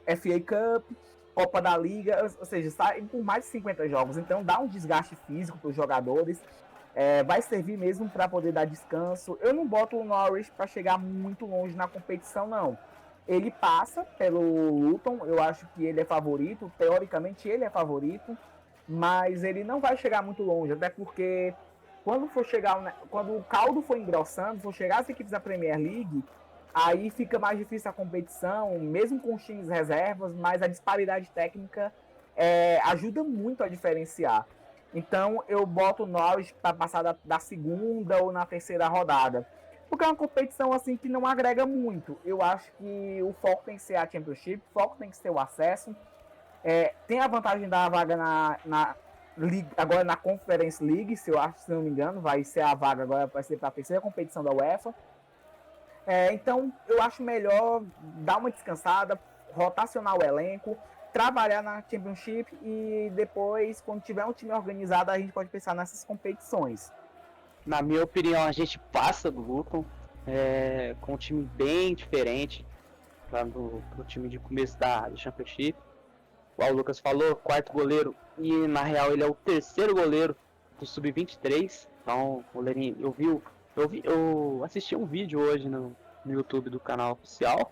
Speaker 2: FA Cup, Copa da Liga, ou seja, sai por mais de 50 jogos. Então dá um desgaste físico para os jogadores. Vai servir mesmo para poder dar descanso. Eu não boto o Norwich para chegar muito longe na competição, não. Ele passa pelo Luton, eu acho que ele é favorito, teoricamente ele é favorito, mas ele não vai chegar muito longe, até porque quando o caldo for engrossando, for chegar as equipes da Premier League, aí fica mais difícil a competição, mesmo com os times reservas, mas a disparidade técnica ajuda muito a diferenciar. Então eu boto o Norwich para passar da segunda ou na terceira rodada. Porque é uma competição assim que não agrega muito. Eu acho que o foco tem que ser a Championship, o foco tem que ser o acesso. Tem a vantagem da vaga agora na Conference League, se não me engano, vai ser a vaga agora, vai ser para a terceira competição da UEFA. Então eu acho melhor dar uma descansada, rotacionar o elenco, trabalhar na Championship e depois, quando tiver um time organizado, a gente pode pensar nessas competições.
Speaker 4: Na minha opinião, a gente passa do Luton com um time bem diferente do time de começo da Championship. O Lucas falou, quarto goleiro, e na real ele é o terceiro goleiro do Sub-23. Então, goleirinho, eu assisti um vídeo hoje no YouTube do canal oficial,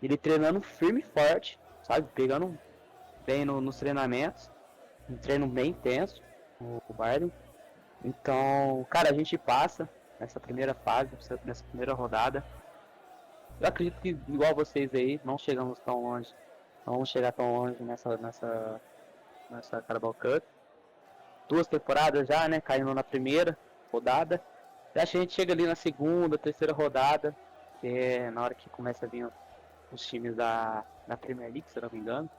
Speaker 4: ele treinando firme e forte, sabe, pegando bem nos treinamentos, um treino bem intenso, o Bayern. Então, cara, a gente passa nessa primeira fase, nessa primeira rodada. Eu acredito que, igual vocês aí, não chegamos tão longe. Não vamos chegar tão longe nessa Carabao Cup. 2 temporadas já, né? Caindo na primeira rodada. Eu acho que a gente chega ali na segunda, terceira rodada. Que é na hora que começa a vir os times da Premier League, se eu não me engano.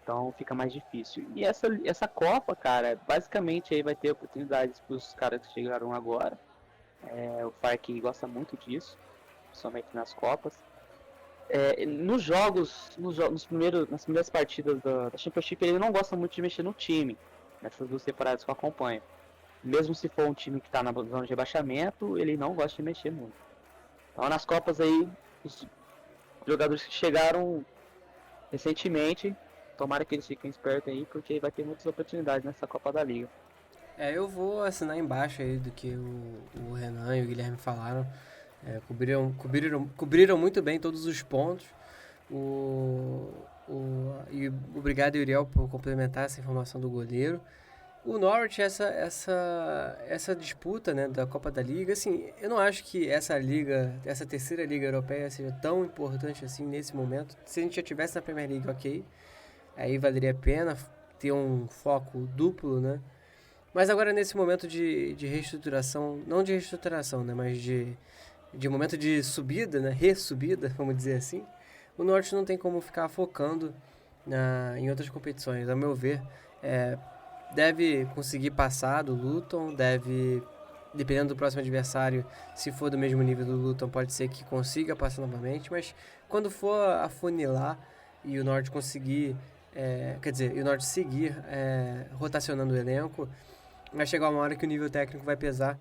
Speaker 4: Então fica mais difícil. E essa Copa, cara, basicamente aí vai ter oportunidades para os caras que chegaram agora. O Fark gosta muito disso, principalmente nas Copas. Nos jogos, nas primeiras partidas da Championship, ele não gosta muito de mexer no time, nessas 2 temporadas que eu acompanho. Mesmo se for um time que está na zona de rebaixamento, ele não gosta de mexer muito. Então nas Copas aí, os jogadores que chegaram recentemente, tomara que eles fiquem espertos aí, porque vai ter muitas oportunidades nessa Copa da Liga.
Speaker 1: Eu vou assinar embaixo aí do que o Renan e o Guilherme falaram. Cobriram muito bem todos os pontos. E obrigado, Uriel, por complementar essa informação do goleiro. O Norwich, essa disputa, né, da Copa da Liga, assim, eu não acho que essa terceira liga europeia seja tão importante assim nesse momento. Se a gente já tivesse na Premier League, ok, aí valeria a pena ter um foco duplo, né? Mas agora nesse momento de reestruturação, não de reestruturação, né, mas de momento de subida, né, ressubida, vamos dizer assim, o Norwich não tem como ficar focando em outras competições. Ao meu ver, deve conseguir passar do Luton, dependendo do próximo adversário, se for do mesmo nível do Luton, pode ser que consiga passar novamente, mas quando for afunilar e o Norwich conseguir, e o Norwich seguir rotacionando o elenco, vai chegar uma hora que o nível técnico vai pesar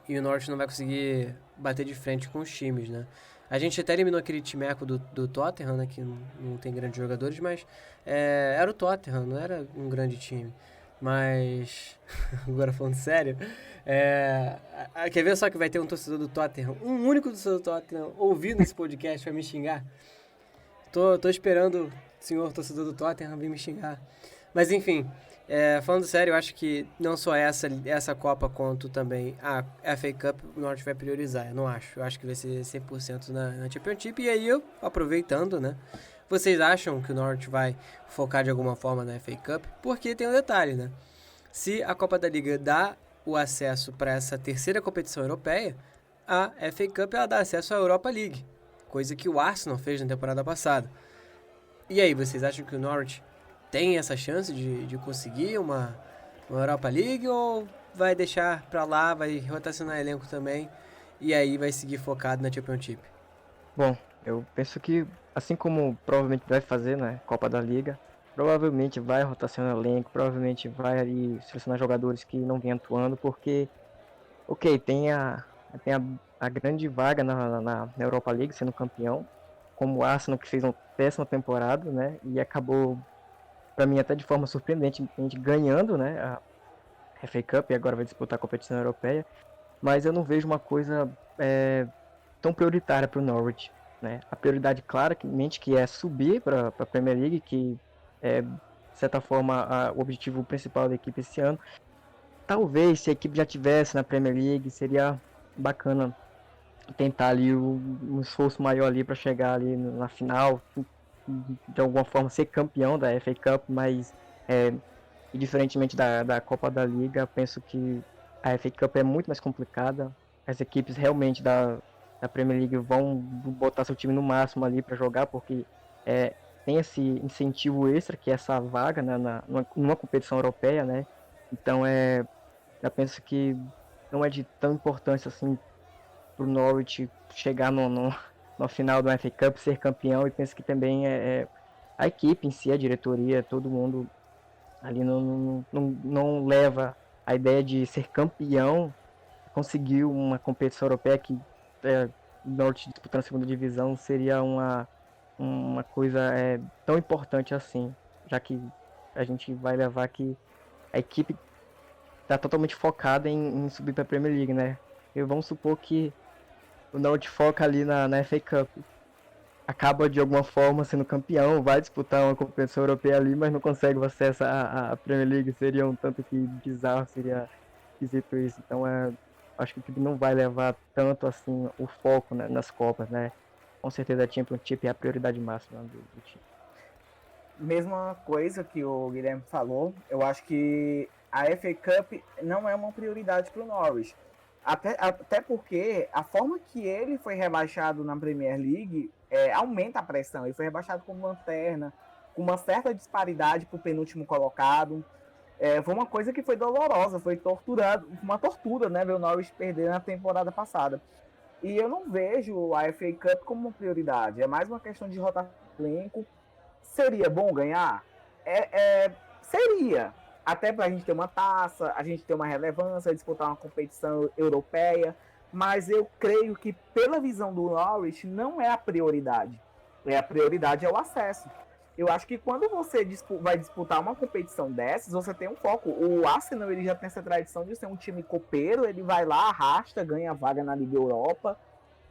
Speaker 1: e o Norwich não vai conseguir bater de frente com os times, né? A gente até eliminou aquele timeco do Tottenham, né? Que não tem grandes jogadores, mas era o Tottenham, não era um grande time. Mas, agora falando sério, quer ver só que vai ter um torcedor do Tottenham, um único torcedor do Tottenham, ouvindo esse podcast pra me xingar? Tô esperando o senhor torcedor do Tottenham vir me xingar. Mas enfim, falando sério, eu acho que não só essa Copa quanto também a FA Cup o Norwich vai priorizar. Eu não acho. Eu acho que vai ser 100% na Championship. E aí, aproveitando, né? Vocês acham que o Norwich vai focar de alguma forma na FA Cup? Porque tem um detalhe, né? Se a Copa da Liga dá o acesso para essa terceira competição europeia, a FA Cup ela dá acesso à Europa League. Coisa que o Arsenal fez na temporada passada. E aí, vocês acham que o Norwich tem essa chance de conseguir uma Europa League ou vai deixar pra lá, vai rotacionar elenco também e aí vai seguir focado na Championship?
Speaker 3: Bom, eu penso que, assim como provavelmente vai fazer na Copa da Liga, provavelmente vai rotacionar elenco, provavelmente vai ali selecionar jogadores que não vêm atuando, porque, ok, tem a grande vaga na Europa League, sendo campeão, como o Arsenal, que fez uma péssima temporada, né, e acabou, para mim, até de forma surpreendente, ganhando, né, a FA Cup, e agora vai disputar a competição europeia, mas eu não vejo uma coisa tão prioritária para o Norwich, né? A prioridade claramente que é subir para a Premier League, que é, de certa forma, o objetivo principal da equipe esse ano. Talvez, se a equipe já tivesse na Premier League, seria bacana tentar ali um esforço maior ali para chegar ali na final, de alguma forma ser campeão da FA Cup, mas diferentemente da Copa da Liga, penso que a FA Cup é muito mais complicada. As equipes realmente da Premier League vão botar seu time no máximo ali para jogar, porque tem esse incentivo extra, que é essa vaga, né, numa competição europeia, né? Então eu penso que não é de tão importância assim pro Norwich chegar no final do FA Cup, ser campeão, e penso que também a equipe em si, a diretoria, todo mundo ali não leva a ideia de ser campeão, conseguir uma competição europeia que o Norwich disputando a segunda divisão seria uma coisa tão importante assim, já que a gente vai levar que a equipe está totalmente focada em subir para a Premier League, né? E vamos supor que o Norwich foca ali na FA Cup, acaba de alguma forma sendo campeão, vai disputar uma competição europeia ali, mas não consegue o acesso à Premier League, seria um tanto que bizarro, seria esquisito isso. Então acho que o time não vai levar tanto assim o foco, né, nas Copas, né? Com certeza a Championship é a prioridade máxima do time.
Speaker 2: Mesma coisa que o Guilherme falou, eu acho que a FA Cup não é uma prioridade para o Norwich. Até porque a forma que ele foi rebaixado na Premier League aumenta a pressão. Ele foi rebaixado como lanterna, com uma certa disparidade para o penúltimo colocado. Foi uma coisa que foi dolorosa, foi uma tortura, né, ver o Norwich perder na temporada passada. E eu não vejo a FA Cup como uma prioridade. É mais uma questão de rotação de elenco. Seria bom ganhar? Seria. Até para a gente ter uma taça, a gente ter uma relevância, disputar uma competição europeia. Mas eu creio que, pela visão do Norwich, não é a prioridade. A prioridade é o acesso. Eu acho que quando você vai disputar uma competição dessas, você tem um foco. O Arsenal ele já tem essa tradição de ser um time copeiro, ele vai lá, arrasta, ganha vaga na Liga Europa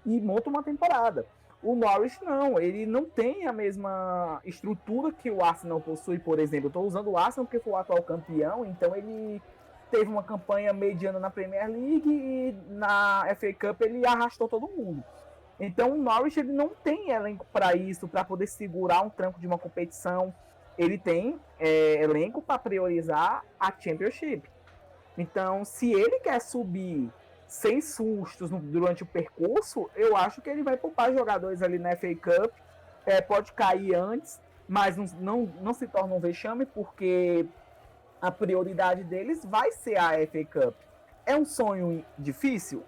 Speaker 2: e monta uma temporada. O Norwich não, ele não tem a mesma estrutura que o Arsenal possui, por exemplo. Eu estou usando o Arsenal porque foi o atual campeão, então ele teve uma campanha mediana na Premier League e na FA Cup ele arrastou todo mundo. Então o Norwich ele não tem elenco para isso, para poder segurar um tranco de uma competição. Ele tem elenco para priorizar a Championship. Então, se ele quer subir sem sustos durante o percurso, eu acho que ele vai poupar jogadores ali na FA Cup. Pode cair antes, mas não se torna um vexame, porque a prioridade deles vai ser a FA Cup. É um sonho difícil?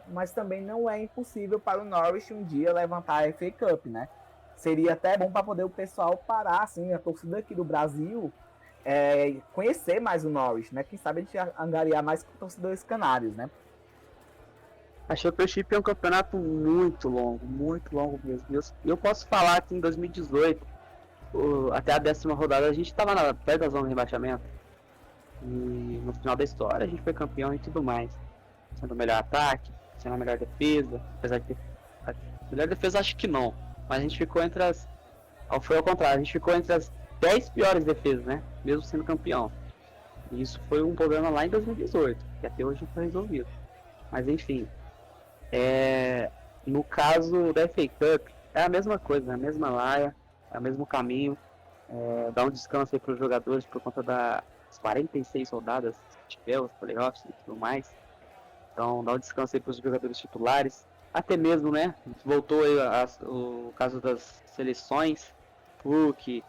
Speaker 2: Mas também não é impossível para o Norwich um dia levantar a FA Cup, né? Seria até bom para poder o pessoal parar, assim, a torcida aqui do Brasil, conhecer mais o Norwich, né? Quem sabe a gente angariar mais torcedores canários, né?
Speaker 4: A Championship é um campeonato muito longo mesmo. Eu posso falar que em 2018, até a 10ª rodada, a gente estava perto da zona de rebaixamento. E no final da história a gente foi campeão e tudo mais. Sendo o melhor ataque, sendo a melhor defesa. Apesar de ter. A melhor defesa acho que não. Mas a gente ficou entre as. Foi ao contrário, a gente ficou entre as 10 piores defesas, né? Mesmo sendo campeão. E isso foi um problema lá em 2018, que até hoje não foi resolvido. Mas enfim. No caso da FA Cup, é a mesma coisa, a mesma laia, é o mesmo caminho. Dá um descanso aí para os jogadores por conta das 46 rodadas que tiver, os playoffs e tudo mais. Então dá um descanso aí para os jogadores titulares. Até mesmo, né? Voltou aí o caso das seleções, porque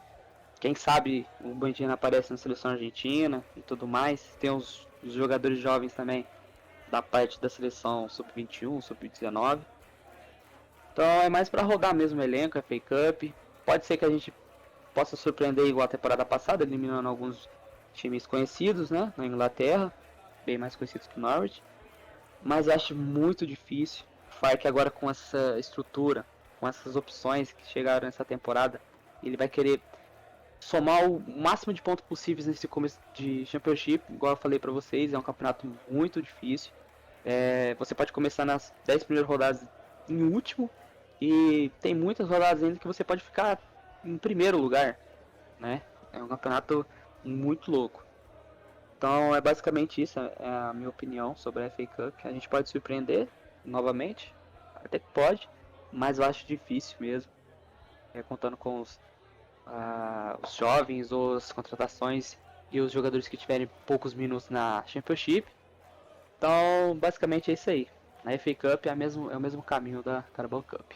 Speaker 4: quem sabe o Bandina aparece na seleção argentina e tudo mais. Tem os jogadores jovens também da parte da seleção sub-21, sub-19. Então é mais para rodar mesmo o elenco, a FA Cup. Pode ser que a gente possa surpreender igual a temporada passada, eliminando alguns times conhecidos, né, na Inglaterra, bem mais conhecidos que o Norwich. Mas acho muito difícil. O Fark agora com essa estrutura, com essas opções que chegaram nessa temporada, ele vai querer somar o máximo de pontos possíveis nesse começo de Championship. Igual eu falei para vocês, é um campeonato muito difícil. Você pode começar nas 10 primeiras rodadas em último, e tem muitas rodadas ainda que você pode ficar em primeiro lugar, né? É um campeonato muito louco. Então é basicamente isso, é a minha opinião sobre a FA Cup. A gente pode surpreender novamente, até que pode, mas eu acho difícil mesmo, contando com os jovens, ou as contratações e os jogadores que tiverem poucos minutos na Championship. Então basicamente é isso aí. Na FA Cup é o mesmo caminho da Carabao Cup.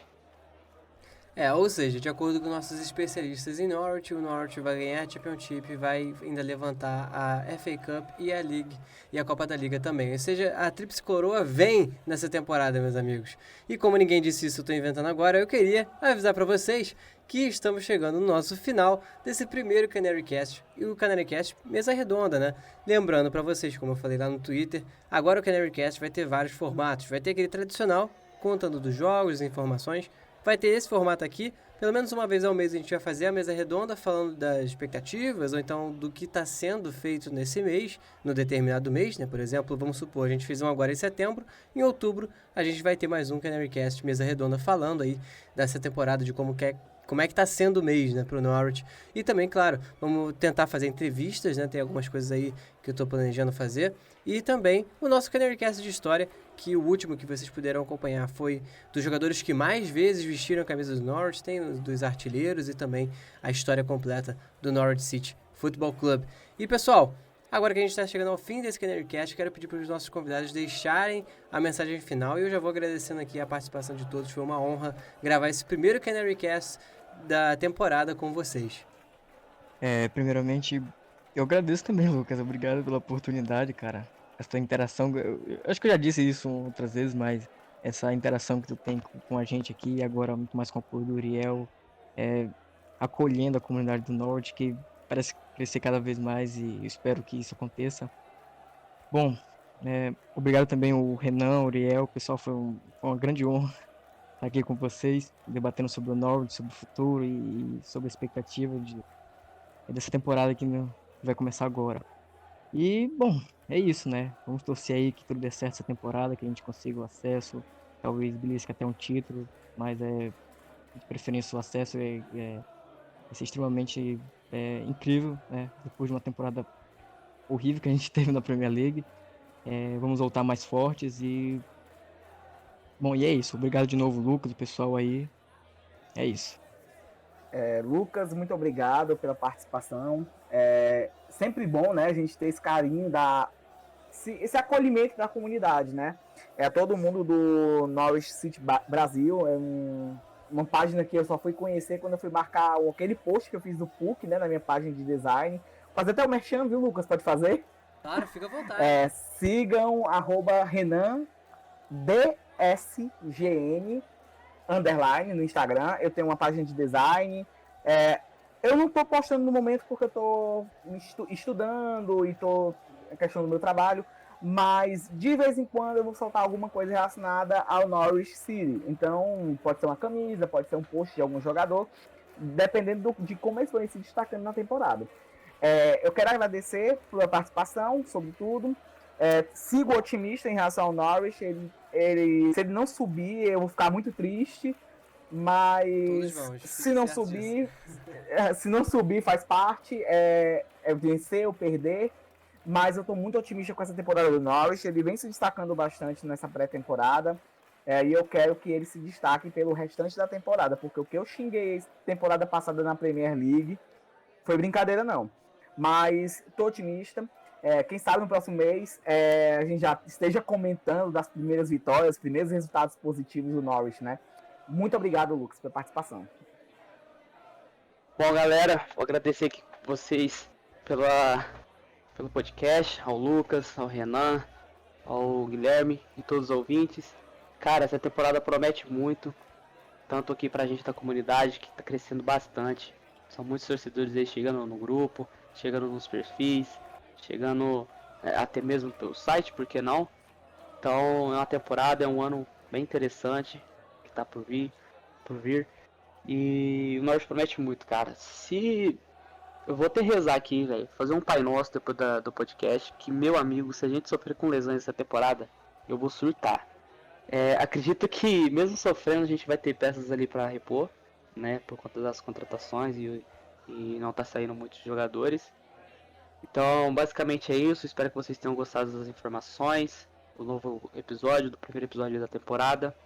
Speaker 1: Ou seja, de acordo com nossos especialistas em Norwich, o Norwich vai ganhar a Championship e vai ainda levantar a FA Cup e a League e a Copa da Liga também. Ou seja, a Tríplice Coroa vem nessa temporada, meus amigos. E como ninguém disse isso, eu estou inventando agora, eu queria avisar para vocês que estamos chegando no nosso final desse primeiro Canary Cast, e o Canary Cast mesa redonda, né? Lembrando para vocês, como eu falei lá no Twitter, agora o Canary Cast vai ter vários formatos. Vai ter aquele tradicional, contando dos jogos, informações. Vai ter esse formato aqui, pelo menos uma vez ao mês a gente vai fazer a mesa redonda falando das expectativas, ou então do que está sendo feito nesse mês, no determinado mês, né? Por exemplo, vamos supor, a gente fez um agora em setembro, em outubro a gente vai ter mais um Canary Cast mesa redonda falando aí dessa temporada, de como é que está sendo o mês, né, pro Norwich. E também, claro, vamos tentar fazer entrevistas, né, tem algumas coisas aí que eu estou planejando fazer. E também o nosso Canary Cast de história, que o último que vocês puderam acompanhar foi dos jogadores que mais vezes vestiram a camisa do Norwich, tem dos artilheiros e também a história completa do Norwich City Football Club. E pessoal, agora que a gente está chegando ao fim desse Canary Cast, quero pedir para os nossos convidados deixarem a mensagem final, e eu já vou agradecendo aqui a participação de todos. Foi uma honra gravar esse primeiro Canary Cast da temporada com vocês.
Speaker 3: Primeiramente, eu agradeço também, Lucas. Obrigado pela oportunidade, cara. Essa interação, eu acho que eu já disse isso outras vezes, mas essa interação que tu tem com a gente aqui, agora muito mais com o apoio do Uriel, acolhendo a comunidade do Norte, que parece crescer cada vez mais, e espero que isso aconteça. Bom, obrigado também o Renan, o Uriel, pessoal, foi uma grande honra estar aqui com vocês, debatendo sobre o Norwich, sobre o futuro e sobre a expectativa dessa temporada que vai começar agora. E, bom, é isso, né? Vamos torcer aí que tudo dê certo essa temporada, que a gente consiga o acesso, talvez belisque até um título, mas de preferência o acesso vai ser extremamente incrível, né? Depois de uma temporada horrível que a gente teve na Premier League. Vamos voltar mais fortes e... Bom, e é isso. Obrigado de novo, Lucas, o pessoal aí. É isso.
Speaker 2: Lucas, muito obrigado pela participação. Sempre bom, né, a gente ter esse carinho, esse acolhimento da comunidade, né? Todo mundo do Norwich City Brasil, uma página que eu só fui conhecer quando eu fui marcar aquele post que eu fiz do PUC, né, na minha página de design. Fazer até o merchan, viu, Lucas? Pode fazer?
Speaker 1: Claro, fica à vontade.
Speaker 2: Sigam @RenanDSGN _ no Instagram. Eu tenho uma página de design. Eu não estou postando no momento porque eu estou estudando e estou questão do meu trabalho, Mas de vez em quando eu vou soltar alguma coisa relacionada ao Norwich City. Então pode ser uma camisa, pode ser um post de algum jogador, dependendo de como eles forem se destacando na temporada. Eu quero agradecer pela participação, sobretudo. Sigo otimista em relação ao Norwich. Se ele não subir, eu vou ficar muito triste. Mas se não subir, faz parte. É vencer ou perder. Mas eu estou muito otimista com essa temporada do Norwich. Ele vem se destacando bastante nessa pré-temporada. E eu quero que ele se destaque pelo restante da temporada. Porque o que eu xinguei temporada passada na Premier League foi brincadeira, não. Mas estou otimista. Quem sabe no próximo mês a gente já esteja comentando das primeiras vitórias, primeiros resultados positivos do Norwich, né? Muito obrigado, Lucas, pela participação.
Speaker 4: Bom, galera, vou agradecer aqui vocês pelo podcast, ao Lucas, ao Renan, ao Guilherme e todos os ouvintes. Cara, essa temporada promete muito, tanto aqui pra gente da comunidade, que tá crescendo bastante. São muitos torcedores aí chegando no grupo, chegando nos perfis, chegando até mesmo pelo site, por que não? Então é uma temporada, é um ano bem interessante que tá por vir. E o Norwich promete muito, cara. Se eu vou até rezar aqui, velho, fazer um Pai Nosso depois do podcast, que, meu amigo, se a gente sofrer com lesões essa temporada, eu vou surtar. Acredito que, mesmo sofrendo, a gente vai ter peças ali pra repor, né, por conta das contratações e não tá saindo muitos jogadores. Então, basicamente é isso. Espero que vocês tenham gostado das informações, do novo episódio, do primeiro episódio da temporada.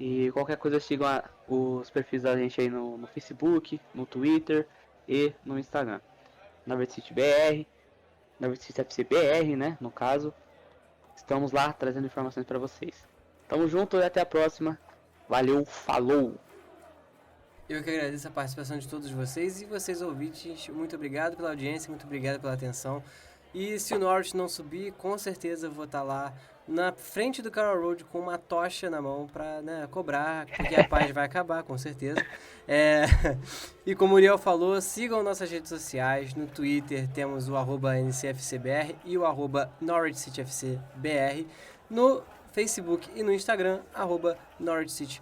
Speaker 4: E qualquer coisa sigam os perfis da gente aí no Facebook, no Twitter e no Instagram. Norwich City BR, Norwich City FC BR, né, no caso. Estamos lá trazendo informações para vocês. Tamo junto e até a próxima. Valeu, falou!
Speaker 1: Eu que agradeço a participação de todos vocês e vocês ouvintes, muito obrigado pela audiência, muito obrigado pela atenção. E se o Norwich não subir, com certeza eu vou estar lá na frente do Carroll Road com uma tocha na mão pra, né, cobrar, porque a paz vai acabar, com certeza. E como o Uriel falou, sigam nossas redes sociais. No Twitter temos o @ncfcbr e o @NorwichCityFCBR. No Facebook e no Instagram, @NorwichCityFCBR.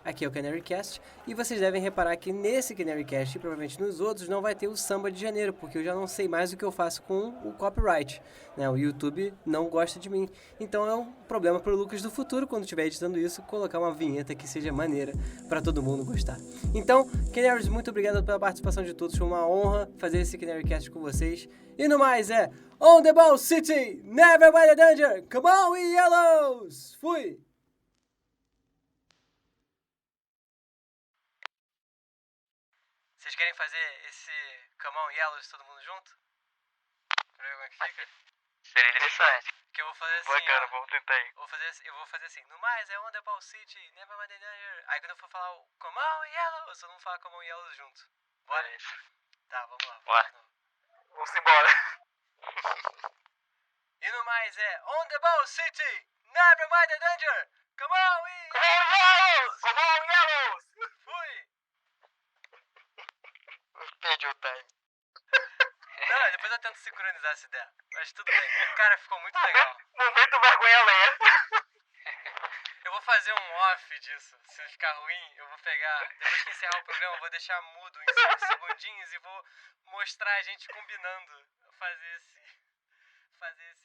Speaker 1: Aqui é o CanaryCast e vocês devem reparar que nesse CanaryCast e provavelmente nos outros não vai ter o samba de janeiro, porque eu já não sei mais o que eu faço com o copyright, né? O YouTube não gosta de mim, então é um problema pro Lucas do futuro, quando estiver editando isso, colocar uma vinheta que seja maneira para todo mundo gostar. Então, Canaries, muito obrigado pela participação de todos, foi uma honra fazer esse CanaryCast com vocês. E no mais On the Ball City, never mind the danger, come on we Yellows, fui! Vocês querem fazer esse Come on Yellows todo mundo junto? Pra ver como é que fica?
Speaker 5: Seria interessante.
Speaker 1: Que eu vou fazer assim.
Speaker 5: Bacana, vamos tentar aí.
Speaker 1: Eu vou fazer assim. No mais, On the Ball City, never mind the danger. Aí quando eu for falar o Come on Yellows, todo mundo fala Come on Yellows junto. Bora? Tá, vamos lá.
Speaker 5: Bora. Vamos embora.
Speaker 1: E no mais On the Ball City, never mind the danger. Come on
Speaker 5: Yellows! Come on, Yellows!
Speaker 1: Fui!
Speaker 5: Perdi o time.
Speaker 1: Não, depois eu tento sincronizar essa ideia. Mas tudo bem. Cara, ficou muito legal.
Speaker 5: Momento vergonha alheia.
Speaker 1: Eu vou fazer um off disso. Se ficar ruim, eu vou pegar. Depois que encerrar o programa, eu vou deixar mudo em 5 segundinhos e vou mostrar a gente combinando fazer esse